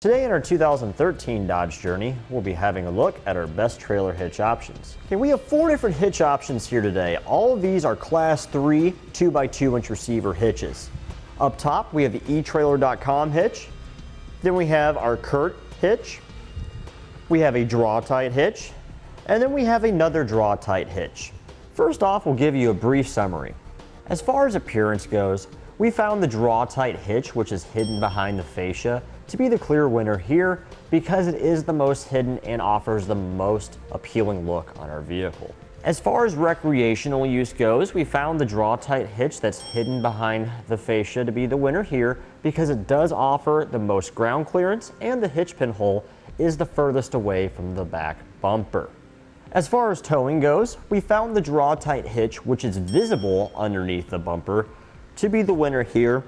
Today in our 2013 Dodge Journey, we'll be having a look at our best trailer hitch options. Okay, we have 4 different hitch options here today. All of these are Class 3 2x2 inch receiver hitches. Up top, we have the etrailer.com hitch. Then we have our Curt hitch. We have a Draw-Tite hitch. And then we have another Draw-Tite hitch. First off, we'll give you a brief summary. As far as appearance goes, we found the Draw-Tite hitch, which is hidden behind the fascia, to be the clear winner here because it is the most hidden and offers the most appealing look on our vehicle. As far as recreational use goes, we found the Draw-Tite hitch that's hidden behind the fascia to be the winner here because it does offer the most ground clearance and the hitch pin hole is the furthest away from the back bumper. As far as towing goes, we found the Draw-Tite hitch, which is visible underneath the bumper, to be the winner here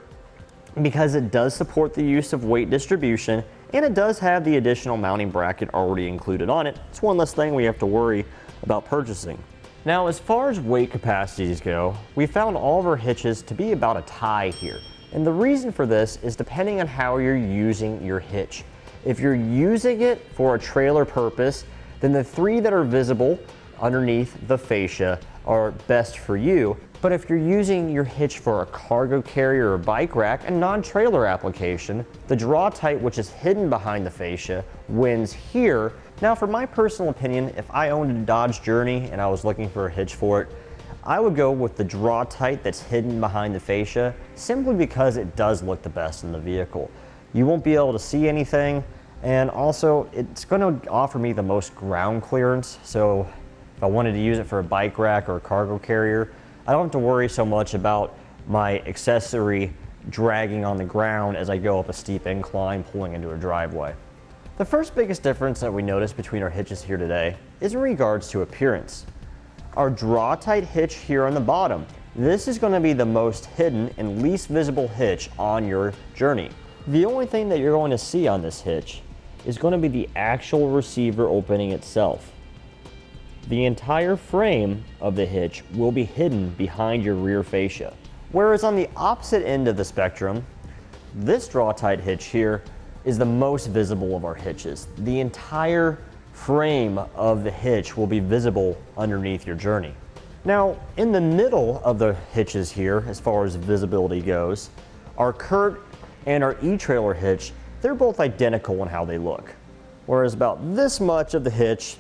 because it does support the use of weight distribution and it does have the additional mounting bracket already included on it. It's one less thing we have to worry about purchasing. Now, as far as weight capacities go, we found all of our hitches to be about a tie here. And the reason for this is depending on how you're using your hitch. If you're using it for a trailer purpose, then the 3 that are visible underneath the fascia are best for you. But if you're using your hitch for a cargo carrier or bike rack, a non-trailer application, the Draw-Tite, which is hidden behind the fascia, wins here. Now, for my personal opinion, if I owned a Dodge Journey and I was looking for a hitch for it, I would go with the Draw-Tite that's hidden behind the fascia, simply because it does look the best in the vehicle. You won't be able to see anything, and also it's going to offer me the most ground clearance. So if I wanted to use it for a bike rack or a cargo carrier, I don't have to worry so much about my accessory dragging on the ground as I go up a steep incline pulling into a driveway. The first biggest difference that we notice between our hitches here today is in regards to appearance. Our Draw-Tite hitch here on the bottom, this is going to be the most hidden and least visible hitch on your Journey. The only thing that you're going to see on this hitch is going to be the actual receiver opening itself. The entire frame of the hitch will be hidden behind your rear fascia. Whereas on the opposite end of the spectrum, this Draw-Tite hitch here is the most visible of our hitches. The entire frame of the hitch will be visible underneath your Journey. Now, in the middle of the hitches here, as far as visibility goes, our Curt and our etrailer hitch, they're both identical in how they look. Whereas about this much of the hitch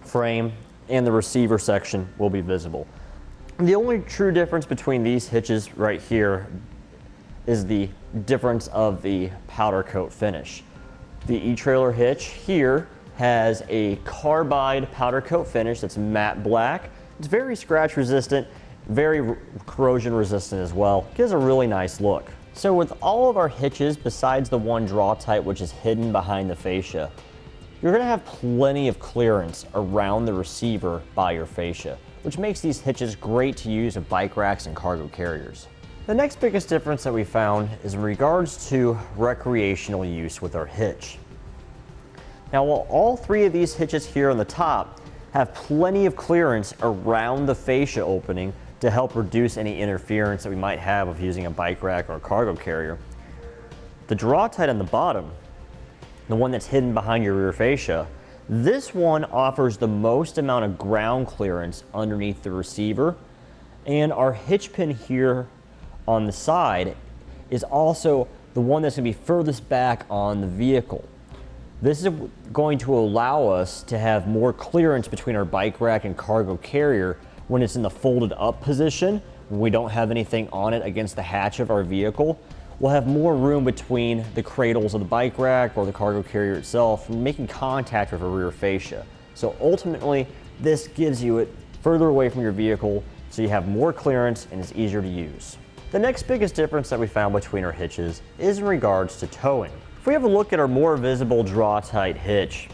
frame and the receiver section will be visible. The only true difference between these hitches right here is the difference of the powder coat finish. The etrailer hitch here has a carbide powder coat finish that's matte black. It's very scratch resistant, very corrosion resistant as well. Gives a really nice look. So with all of our hitches besides the one Draw-Tite, which is hidden behind the fascia, you're going to have plenty of clearance around the receiver by your fascia, which makes these hitches great to use with bike racks and cargo carriers. The next biggest difference that we found is in regards to recreational use with our hitch. Now, while all 3 of these hitches here on the top have plenty of clearance around the fascia opening to help reduce any interference that we might have with using a bike rack or a cargo carrier, the Draw-Tite on the bottom, the one that's hidden behind your rear fascia, this one offers the most amount of ground clearance underneath the receiver, and our hitch pin here on the side is also the one that's going to be furthest back on the vehicle. This is going to allow us to have more clearance between our bike rack and cargo carrier when it's in the folded up position, when we don't have anything on it against the hatch of our vehicle. We'll have more room between the cradles of the bike rack or the cargo carrier itself, making contact with our rear fascia. So ultimately, this gives you it further away from your vehicle so you have more clearance and it's easier to use. The next biggest difference that we found between our hitches is in regards to towing. If we have a look at our more visible Draw-Tite hitch,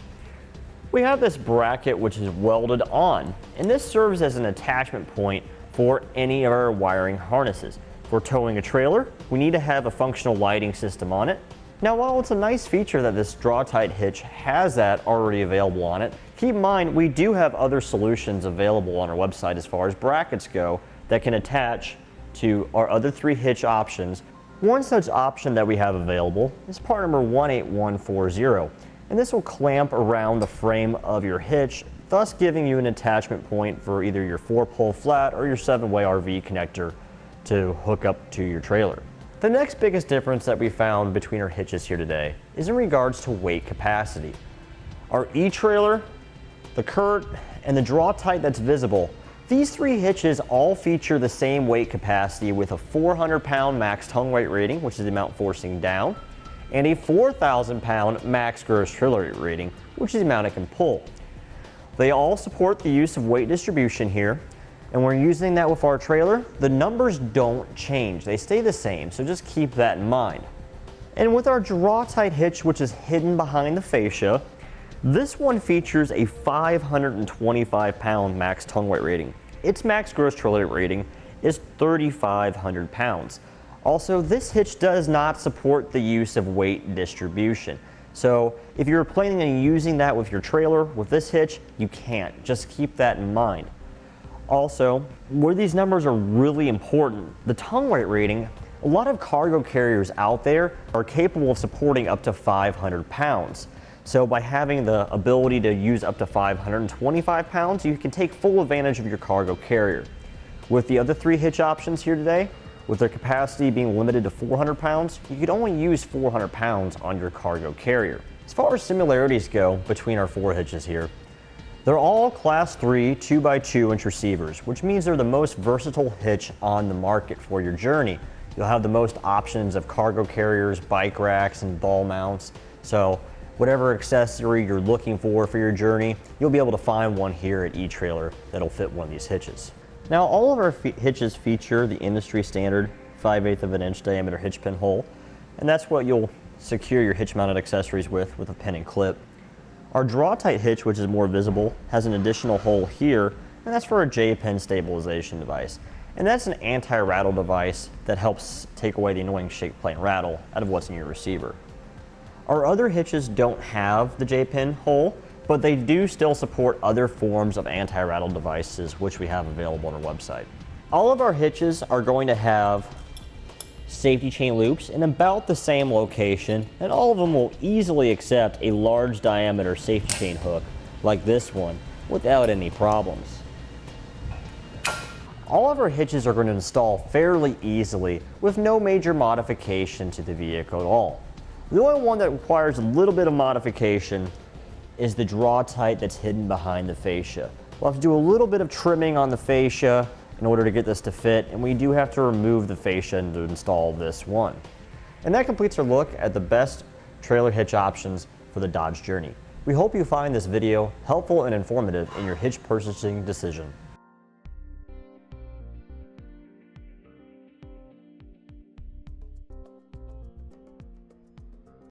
we have this bracket which is welded on, and this serves as an attachment point for any of our wiring harnesses. If we're towing a trailer, we need to have a functional lighting system on it. Now, while it's a nice feature that this Draw-Tite hitch has that already available on it, keep in mind we do have other solutions available on our website as far as brackets go that can attach to our other 3 hitch options One such option that we have available is part number 18140, and this will clamp around the frame of your hitch, thus giving you an attachment point for either your 4-pole flat or your 7-way RV connector to hook up to your trailer. The next biggest difference that we found between our hitches here today is in regards to weight capacity. Our etrailer, the Curt, and the Draw-Tite that's visible, these 3 hitches all feature the same weight capacity with a 400-pound max tongue weight rating, which is the amount forcing down, and a 4,000-pound max gross trailer weight rating, which is the amount it can pull. They all support the use of weight distribution here, and we're using that with our trailer. The numbers don't change, they stay the same, so just keep that in mind. And with our Draw-Tite hitch, which is hidden behind the fascia, this one features a 525-pound max tongue weight rating. Its max gross trailer weight rating is 3,500 pounds. Also, this hitch does not support the use of weight distribution. So if you're planning on using that with your trailer, with this hitch, you can't. Just keep that in mind. Also, where these numbers are really important, the tongue weight rating, a lot of cargo carriers out there are capable of supporting up to 500 pounds. So by having the ability to use up to 525 pounds, you can take full advantage of your cargo carrier. With the other 3 hitch options here today, with their capacity being limited to 400 pounds, you could only use 400 pounds on your cargo carrier. As far as similarities go between our 4 hitches here, they're all class 3 2x2 receivers, which means they're the most versatile hitch on the market for your journey. You'll have the most options of cargo carriers, bike racks, and ball mounts. So whatever accessory you're looking for your journey, you'll be able to find one here at eTrailer that'll fit one of these hitches. Now, all of our hitches feature the industry standard 5/8 of an inch diameter hitch pin hole, and that's what you'll secure your hitch mounted accessories with a pin and clip. Our Draw-Tite hitch, which is more visible, has an additional hole here, and that's for a J-pin stabilization device. And that's an anti-rattle device that helps take away the annoying shake, play, and rattle out of what's in your receiver. Our other hitches don't have the J-pin hole, but they do still support other forms of anti-rattle devices, which we have available on our website. All of our hitches are going to have safety chain loops in about the same location, and all of them will easily accept a large diameter safety chain hook like this one without any problems. All of our hitches are going to install fairly easily with no major modification to the vehicle at all. The only one that requires a little bit of modification is the Draw-Tite that's hidden behind the fascia. We'll have to do a little bit of trimming on the fascia in order to get this to fit, and we do have to remove the fascia to install this one. And that completes our look at the best trailer hitch options for the Dodge Journey. We hope you find this video helpful and informative in your hitch purchasing decision.